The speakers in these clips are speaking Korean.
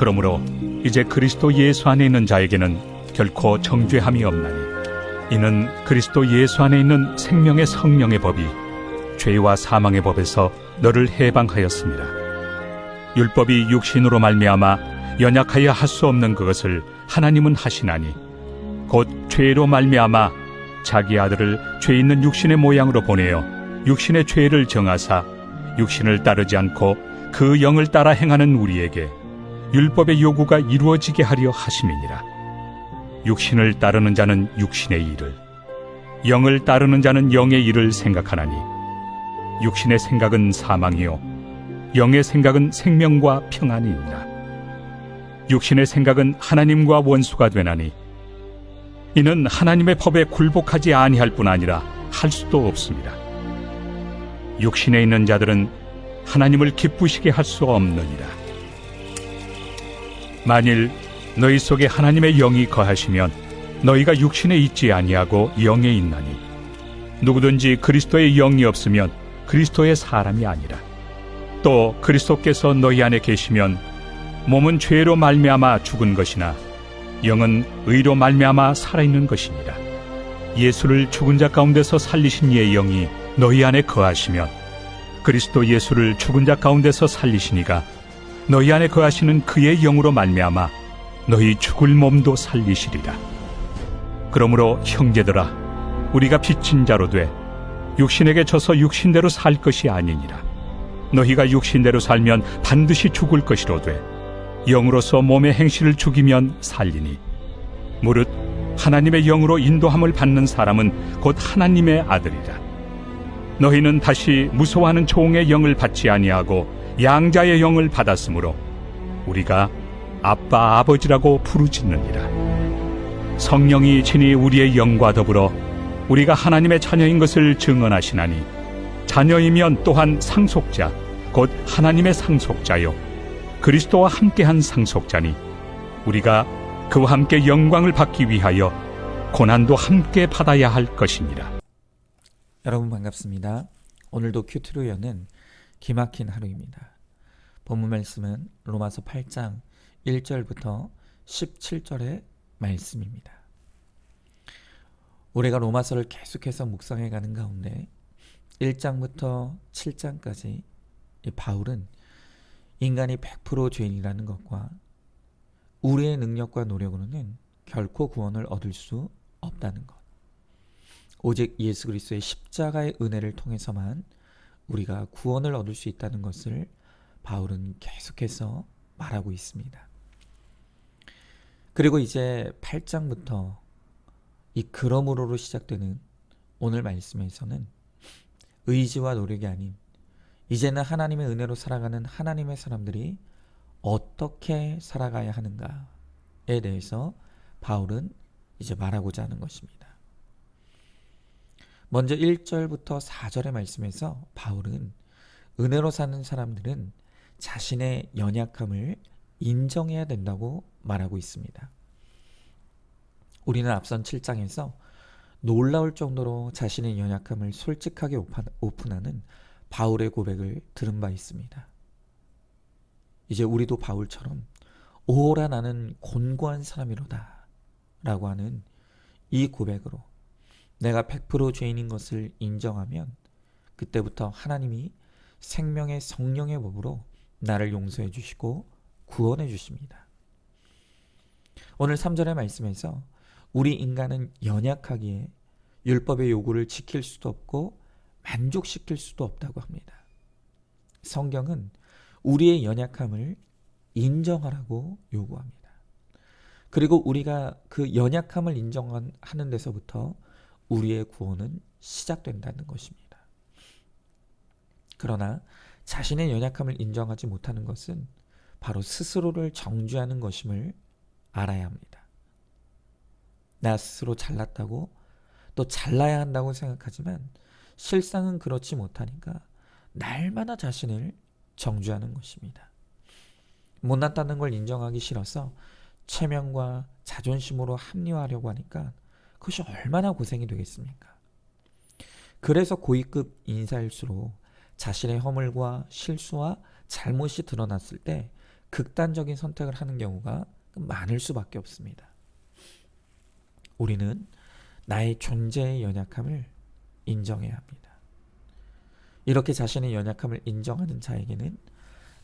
그러므로 이제 그리스도 예수 안에 있는 자에게는 결코 정죄함이 없나니 이는 그리스도 예수 안에 있는 생명의 성령의 법이 죄와 사망의 법에서 너를 해방하였습니다. 율법이 육신으로 말미암아 연약하여 할 수 없는 그것을 하나님은 하시나니 곧 죄로 말미암아 자기 아들을 죄 있는 육신의 모양으로 보내어 육신의 죄를 정하사 육신을 따르지 않고 그 영을 따라 행하는 우리에게 율법의 요구가 이루어지게 하려 하심이니라. 육신을 따르는 자는 육신의 일을, 영을 따르는 자는 영의 일을 생각하나니 육신의 생각은 사망이요 영의 생각은 생명과 평안이니라. 육신의 생각은 하나님과 원수가 되나니 이는 하나님의 법에 굴복하지 아니할 뿐 아니라 할 수도 없습니다. 육신에 있는 자들은 하나님을 기쁘시게 할 수 없느니라. 만일 너희 속에 하나님의 영이 거하시면 너희가 육신에 있지 아니하고 영에 있나니 누구든지 그리스도의 영이 없으면 그리스도의 사람이 아니라. 또 그리스도께서 너희 안에 계시면 몸은 죄로 말미암아 죽은 것이나 영은 의로 말미암아 살아있는 것이니라. 예수를 죽은 자 가운데서 살리신 이의 영이 너희 안에 거하시면 그리스도 예수를 죽은 자 가운데서 살리시니가 너희 안에 거하시는 그의 영으로 말미암아 너희 죽을 몸도 살리시리라. 그러므로 형제들아, 우리가 빚진 자로 돼 육신에게 져서 육신대로 살 것이 아니니라. 너희가 육신대로 살면 반드시 죽을 것이로되 영으로서 몸의 행실을 죽이면 살리니 무릇 하나님의 영으로 인도함을 받는 사람은 곧 하나님의 아들이라. 너희는 다시 무서워하는 종의 영을 받지 아니하고 양자의 영을 받았으므로 우리가 아빠 아버지라고 부르짖느니라. 성령이 친히 우리의 영과 더불어 우리가 하나님의 자녀인 것을 증언하시나니 자녀이면 또한 상속자 곧 하나님의 상속자요 그리스도와 함께한 상속자니 우리가 그와 함께 영광을 받기 위하여 고난도 함께 받아야 할 것이니라. 여러분 반갑습니다. 오늘도 큐티로 여는 기막힌 하루입니다. 본문 말씀은 로마서 8장 1절부터 17절의 말씀입니다. 우리가 로마서를 계속해서 묵상해 가는 가운데 1장부터 7장까지 바울은 인간이 100% 죄인이라는 것과 우리의 능력과 노력으로는 결코 구원을 얻을 수 없다는 것, 오직 예수 그리스도의 십자가의 은혜를 통해서만 우리가 구원을 얻을 수 있다는 것을 바울은 계속해서 말하고 있습니다. 그리고 이제 8장부터 이 그러므로로 시작되는 오늘 말씀에서는 의지와 노력이 아닌 이제는 하나님의 은혜로 살아가는 하나님의 사람들이 어떻게 살아가야 하는가에 대해서 바울은 이제 말하고자 하는 것입니다. 먼저 1절부터 4절의 말씀에서 바울은 은혜로 사는 사람들은 자신의 연약함을 인정해야 된다고 말하고 있습니다. 우리는 앞선 7장에서 놀라울 정도로 자신의 연약함을 솔직하게 오픈하는 바울의 고백을 들은 바 있습니다. 이제 우리도 바울처럼 오라 나는 곤고한 사람이로다 라고 하는 이 고백으로 내가 100% 죄인인 것을 인정하면 그때부터 하나님이 생명의 성령의 법으로 나를 용서해 주시고 구원해 주십니다. 오늘 3절의 말씀에서 우리 인간은 연약하기에 율법의 요구를 지킬 수도 없고 만족시킬 수도 없다고 합니다. 성경은 우리의 연약함을 인정하라고 요구합니다. 그리고 우리가 그 연약함을 인정하는 데서부터 우리의 구원은 시작된다는 것입니다. 그러나 자신의 연약함을 인정하지 못하는 것은 바로 스스로를 정죄하는 것임을 알아야 합니다. 나 스스로 잘났다고 또 잘나야 한다고 생각하지만 실상은 그렇지 못하니까 날마다 자신을 정죄하는 것입니다. 못났다는 걸 인정하기 싫어서 체면과 자존심으로 합리화하려고 하니까 그것이 얼마나 고생이 되겠습니까? 그래서 고위급 인사일수록 자신의 허물과 실수와 잘못이 드러났을 때 극단적인 선택을 하는 경우가 많을 수밖에 없습니다. 우리는 나의 존재의 연약함을 인정해야 합니다. 이렇게 자신의 연약함을 인정하는 자에게는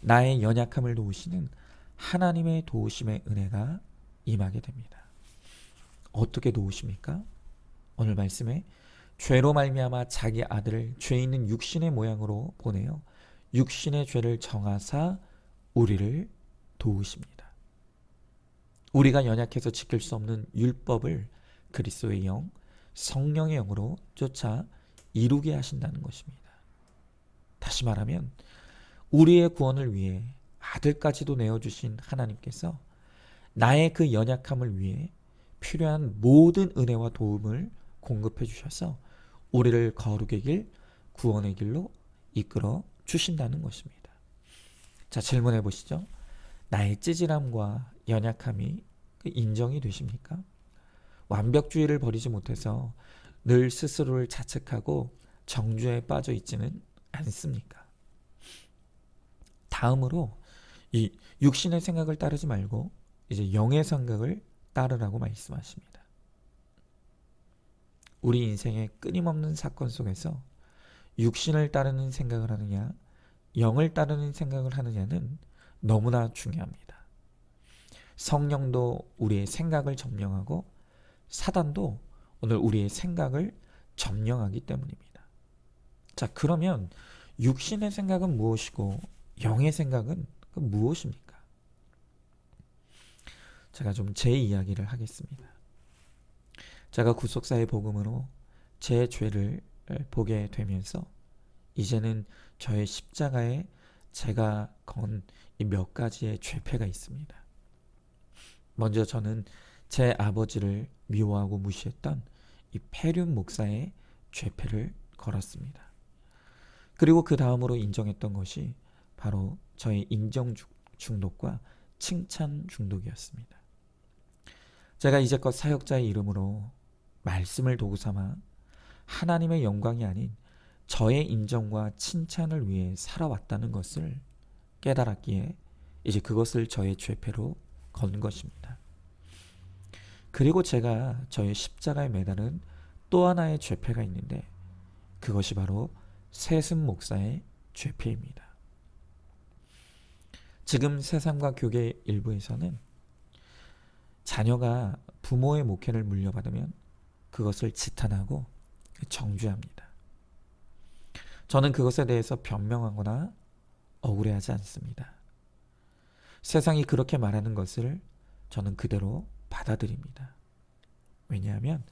나의 연약함을 도우시는 하나님의 도우심의 은혜가 임하게 됩니다. 어떻게 도우십니까? 오늘 말씀에 죄로 말미암아 자기 아들을 죄 있는 육신의 모양으로 보내어 육신의 죄를 정하사 우리를 도우십니다. 우리가 연약해서 지킬 수 없는 율법을 그리스도의 영, 성령의 영으로 쫓아 이루게 하신다는 것입니다. 다시 말하면 우리의 구원을 위해 아들까지도 내어주신 하나님께서 나의 그 연약함을 위해 필요한 모든 은혜와 도움을 공급해 주셔서 우리를 거룩의 길, 구원의 길로 이끌어 주신다는 것입니다. 자, 질문해 보시죠. 나의 찌질함과 연약함이 인정이 되십니까? 완벽주의를 버리지 못해서 늘 스스로를 자책하고 정죄에 빠져 있지는 않습니까? 다음으로 이 육신의 생각을 따르지 말고 이제 영의 생각을 따르라고 말씀하십니다. 우리 인생의 끊임없는 사건 속에서 육신을 따르는 생각을 하느냐, 영을 따르는 생각을 하느냐는 너무나 중요합니다. 성령도 우리의 생각을 점령하고 사단도 오늘 우리의 생각을 점령하기 때문입니다. 자, 그러면 육신의 생각은 무엇이고 영의 생각은 무엇입니까? 제가 좀 제 이야기를 하겠습니다. 제가 구속사의 복음으로 제 죄를 보게 되면서 이제는 저의 십자가에 제가 건 이 몇 가지의 죄패가 있습니다. 먼저 저는 제 아버지를 미워하고 무시했던 이 페륜 목사의 죄패를 걸었습니다. 그리고 그 다음으로 인정했던 것이 바로 저의 인정 중독과 칭찬 중독이었습니다. 제가 이제껏 사역자의 이름으로 말씀을 도구 삼아 하나님의 영광이 아닌 저의 인정과 칭찬을 위해 살아왔다는 것을 깨달았기에 이제 그것을 저의 죄패로 건 것입니다. 그리고 제가 저의 십자가에 매달은 또 하나의 죄패가 있는데 그것이 바로 세습 목사의 죄패입니다. 지금 세상과 교계 일부에서는 자녀가 부모의 목회를 물려받으면 그것을 지탄하고 정죄합니다. 저는 그것에 대해서 변명하거나 억울해하지 않습니다. 세상이 그렇게 말하는 것을 저는 그대로 받아들입니다. 왜냐하면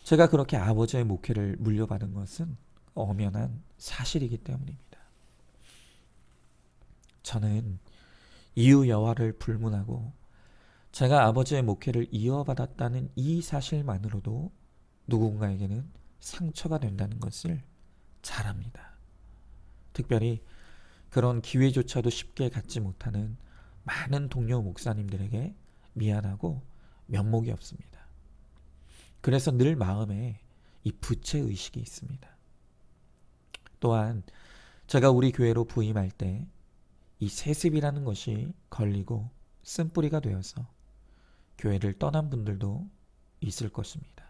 제가 그렇게 아버지의 목회를 물려받은 것은 엄연한 사실이기 때문입니다. 저는 이유 여하를 불문하고 제가 아버지의 목회를 이어받았다는 이 사실만으로도 누군가에게는 상처가 된다는 것을 잘 압니다. 특별히 그런 기회조차도 쉽게 갖지 못하는 많은 동료 목사님들에게 미안하고 면목이 없습니다. 그래서 늘 마음에 이 부채의식이 있습니다. 또한 제가 우리 교회로 부임할 때 이 세습이라는 것이 걸리고 쓴뿌리가 되어서 교회를 떠난 분들도 있을 것입니다.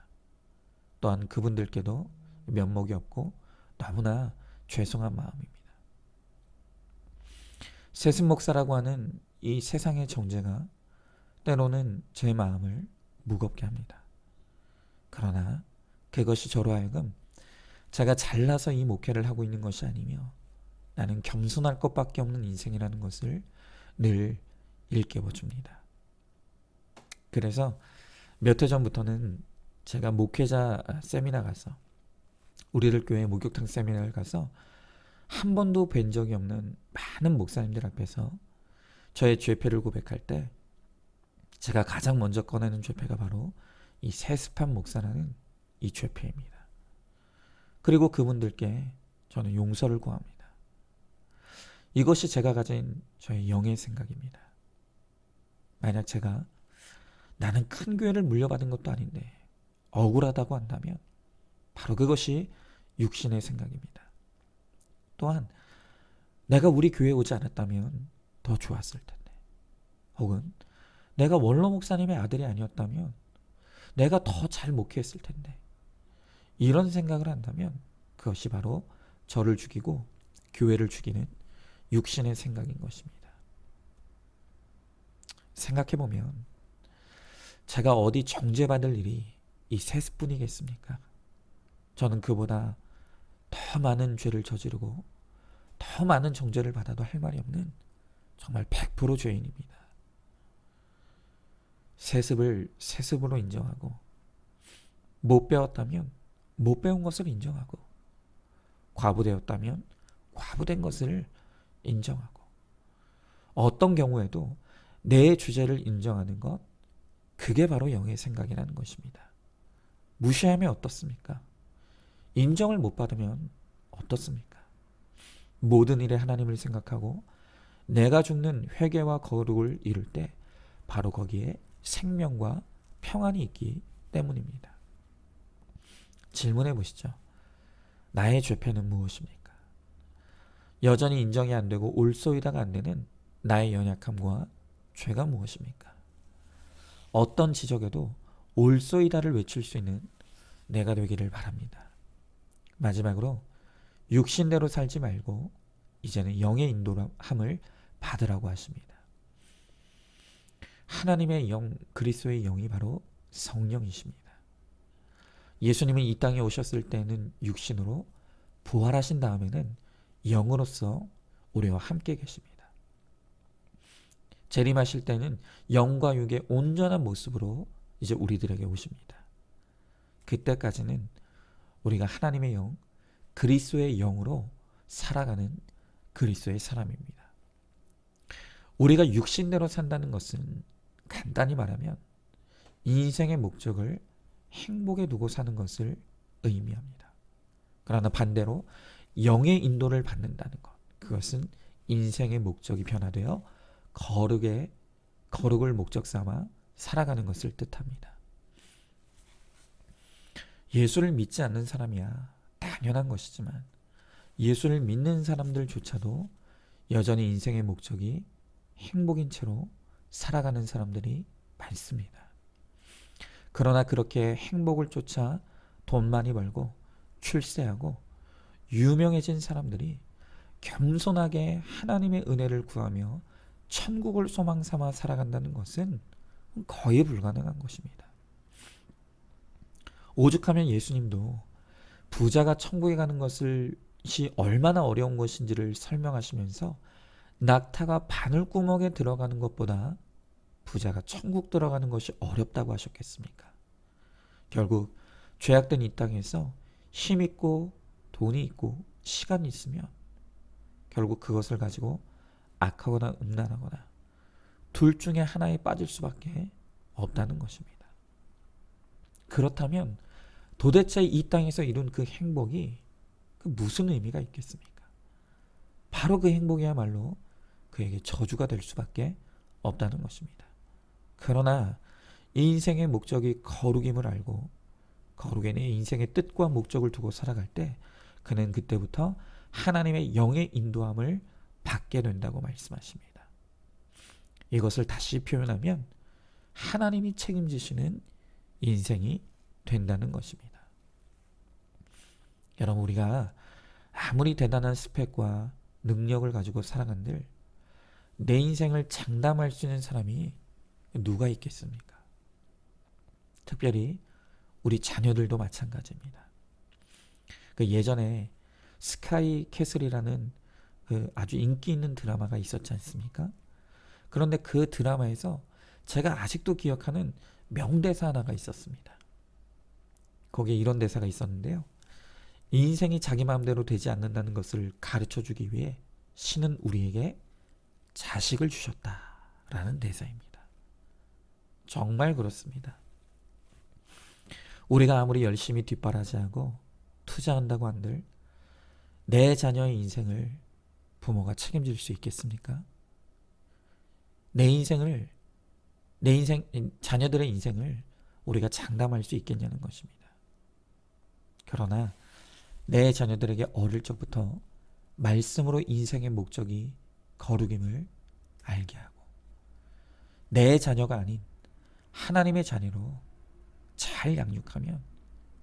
또한 그분들께도 면목이 없고 너무나 죄송한 마음입니다. 세습 목사라고 하는 이 세상의 정죄가 때로는 제 마음을 무겁게 합니다. 그러나 그것이 저로 하여금 제가 잘나서 이 목회를 하고 있는 것이 아니며 나는 겸손할 것밖에 없는 인생이라는 것을 늘 일깨워 줍니다. 그래서 몇 해 전부터는 제가 목회자 세미나 가서 우리들 교회 목욕탕 세미나를 가서 한 번도 뵌 적이 없는 많은 목사님들 앞에서 저의 죄패를 고백할 때 제가 가장 먼저 꺼내는 죄패가 바로 이 세습한 목사라는 이 죄패입니다. 그리고 그분들께 저는 용서를 구합니다. 이것이 제가 가진 저의 영의 생각입니다. 만약 제가 나는 큰 교회를 물려받은 것도 아닌데 억울하다고 한다면 바로 그것이 육신의 생각입니다. 또한 내가 우리 교회에 오지 않았다면 더 좋았을 텐데 혹은 내가 원로 목사님의 아들이 아니었다면 내가 더 잘 목회했을 텐데, 이런 생각을 한다면 그것이 바로 저를 죽이고 교회를 죽이는 육신의 생각인 것입니다. 생각해보면 제가 어디 정죄받을 일이 이 세습뿐이겠습니까? 저는 그보다 더 많은 죄를 저지르고 더 많은 정죄를 받아도 할 말이 없는 정말 100% 죄인입니다. 세습을 세습으로 인정하고, 못 배웠다면 못 배운 것을 인정하고, 과부되었다면 과부된 것을 인정하고, 어떤 경우에도 내 주제를 인정하는 것, 그게 바로 영의 생각이라는 것입니다. 무시하면 어떻습니까? 인정을 못 받으면 어떻습니까? 모든 일에 하나님을 생각하고 내가 죽는 회개와 거룩을 이룰 때 바로 거기에 생명과 평안이 있기 때문입니다. 질문해 보시죠. 나의 죄패는 무엇입니까? 여전히 인정이 안 되고 올소이다가 안 되는 나의 연약함과 죄가 무엇입니까? 어떤 지적에도 올소이다를 외칠 수 있는 내가 되기를 바랍니다. 마지막으로 육신대로 살지 말고 이제는 영의 인도함을 받으라고 하십니다. 하나님의 영, 그리스도의 영이 바로 성령이십니다. 예수님은 이 땅에 오셨을 때는 육신으로, 부활하신 다음에는 영으로서 우리와 함께 계십니다. 재림하실 때는 영과 육의 온전한 모습으로 이제 우리들에게 오십니다. 그때까지는 우리가 하나님의 영, 그리스도의 영으로 살아가는 그리스도의 사람입니다. 우리가 육신대로 산다는 것은 간단히 말하면 인생의 목적을 행복에 두고 사는 것을 의미합니다. 그러나 반대로 영의 인도를 받는다는 것, 그것은 인생의 목적이 변화되어 거룩을 목적 삼아 살아가는 것을 뜻합니다. 예수를 믿지 않는 사람이야 당연한 것이지만 예수를 믿는 사람들조차도 여전히 인생의 목적이 행복인 채로 살아가는 사람들이 많습니다. 그러나 그렇게 행복을 쫓아 돈 많이 벌고 출세하고 유명해진 사람들이 겸손하게 하나님의 은혜를 구하며 천국을 소망 삼아 살아간다는 것은 거의 불가능한 것입니다. 오죽하면 예수님도 부자가 천국에 가는 것이 얼마나 어려운 것인지를 설명하시면서 낙타가 바늘구멍에 들어가는 것보다 부자가 천국 들어가는 것이 어렵다고 하셨겠습니까? 결국 죄악된 이 땅에서 힘 있고 돈이 있고 시간이 있으면 결국 그것을 가지고 악하거나 음란하거나 둘 중에 하나에 빠질 수밖에 없다는 것입니다. 그렇다면 도대체 이 땅에서 이룬 그 행복이 무슨 의미가 있겠습니까? 바로 그 행복이야말로 그에게 저주가 될 수밖에 없다는 것입니다. 그러나 이 인생의 목적이 거룩임을 알고 거룩에 내 인생의 뜻과 목적을 두고 살아갈 때 그는 그때부터 하나님의 영의 인도함을 받게 된다고 말씀하십니다. 이것을 다시 표현하면 하나님이 책임지시는 인생이 된다는 것입니다. 여러분, 우리가 아무리 대단한 스펙과 능력을 가지고 살아간들 내 인생을 장담할 수 있는 사람이 누가 있겠습니까? 특별히 우리 자녀들도 마찬가지입니다. 예전에 스카이 캐슬이라는 아주 인기 있는 드라마가 있었지 않습니까? 그런데 그 드라마에서 제가 아직도 기억하는 명대사 하나가 있었습니다. 거기에 이런 대사가 있었는데요. 인생이 자기 마음대로 되지 않는다는 것을 가르쳐주기 위해 신은 우리에게 자식을 주셨다라는 대사입니다. 정말 그렇습니다. 우리가 아무리 열심히 뒷바라지하고 투자한다고 한들 내 자녀의 인생을 부모가 책임질 수 있겠습니까? 자녀들의 인생을 우리가 장담할 수 있겠냐는 것입니다. 그러나 내 자녀들에게 어릴 적부터 말씀으로 인생의 목적이 거룩임을 알게 하고 내 자녀가 아닌 하나님의 자녀로 잘 양육하면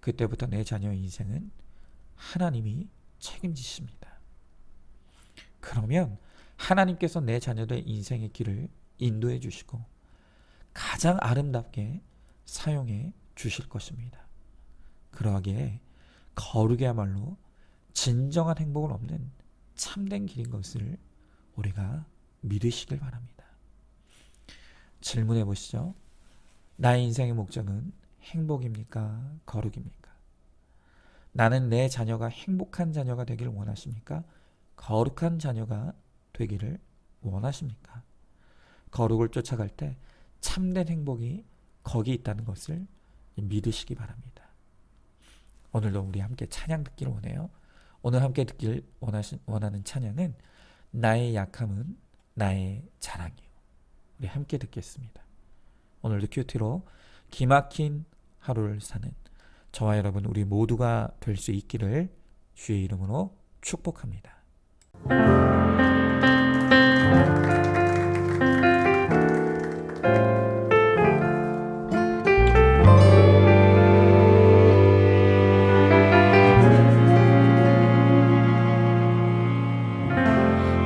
그때부터 내 자녀의 인생은 하나님이 책임지십니다. 그러면 하나님께서 내 자녀들의 인생의 길을 인도해 주시고 가장 아름답게 사용해 주실 것입니다. 그러하기에 거룩이야말로 진정한 행복을 얻는 참된 길인 것을 우리가 믿으시길 바랍니다. 질문해 보시죠. 나의 인생의 목적은 행복입니까? 거룩입니까? 나는 내 자녀가 행복한 자녀가 되기를 원하십니까? 거룩한 자녀가 되기를 원하십니까? 거룩을 쫓아갈 때 참된 행복이 거기 있다는 것을 믿으시기 바랍니다. 오늘도 우리 함께 찬양 듣기를 원해요. 오늘 함께 듣길 원하는 찬양은 나의 약함은 나의 자랑이요. 우리 함께 듣겠습니다. 오늘도 큐티로 기막힌 하루를 사는 저와 여러분 우리 모두가 될 수 있기를 주의 이름으로 축복합니다.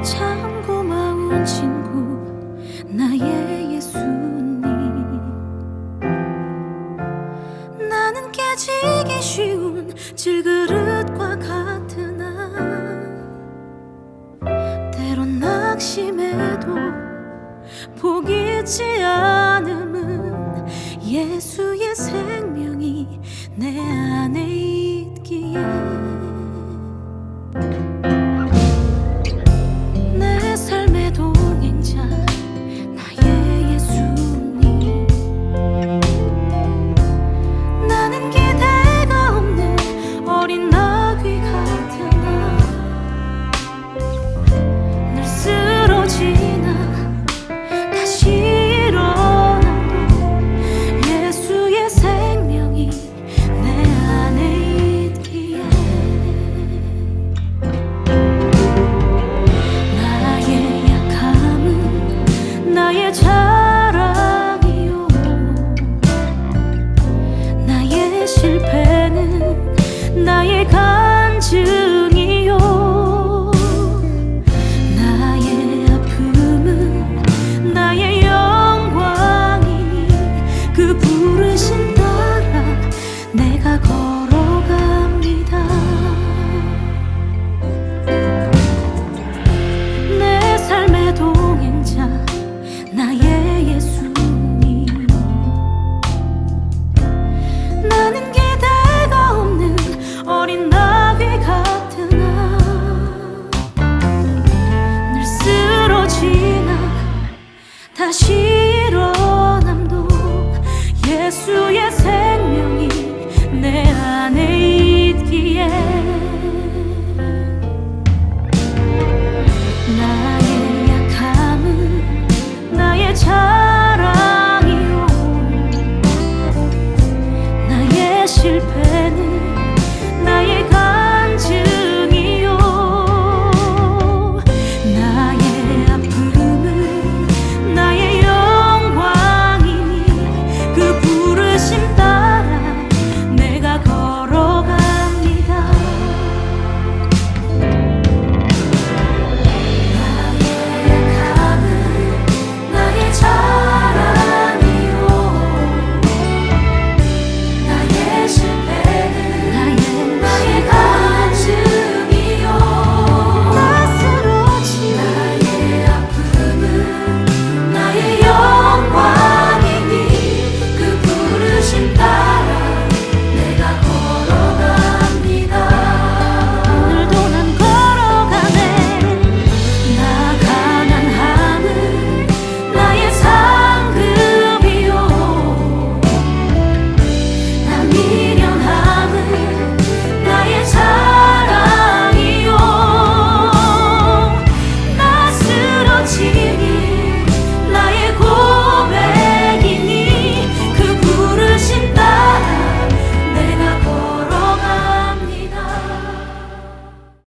참 고마운 친구 나의 예수님, 나는 깨지기 쉬운 질그릇과 같으나 때론 낙심해도 포기치 않음은 예수의 생명이 내 안에 있기에 내 삶의 동행자 나의 예수님, 나는 기대가 없는 어린 나귀 같으나 늘 쓰러지나 다시 일어나도 예수의 생명이 내 안에 있기에 나의 약함은 나의 자랑이요, 나의 실패는 나의 간증이요, 나의 아픔은 나의 영광이니 그 부르심 따라 내가 걸어갑니다. 내 삶의 동행자 나의 예수님, 나는 기대가 없는 어린 나귀 같으나 늘 쓰러지나 다시